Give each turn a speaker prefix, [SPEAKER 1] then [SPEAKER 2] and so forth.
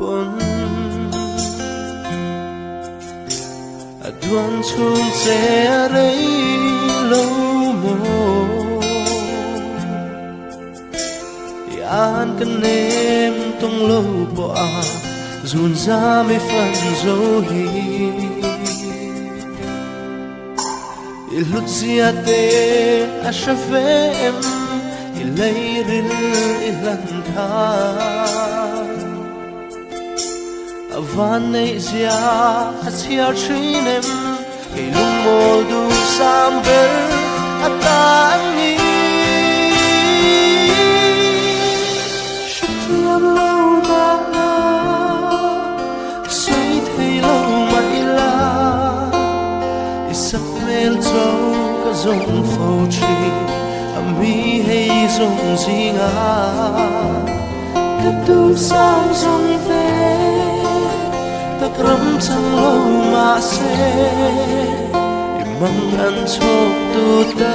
[SPEAKER 1] bun Duan chung che rei lâu mô Yan kan em tông lâu bỏ Dùn ra mấy phần dấu hi Ilut zia te a shave em Ilay ril ilan tha Avan nei zia a siar trin em Kay lumol du samber at tangi Shutiam lâu ta la Say thay lâu mai la Isak mel châu ka zong phâu tri Ami hay zong zinga Ka tu sang zong te Takram chang lâu ma se Imang an chok tu ta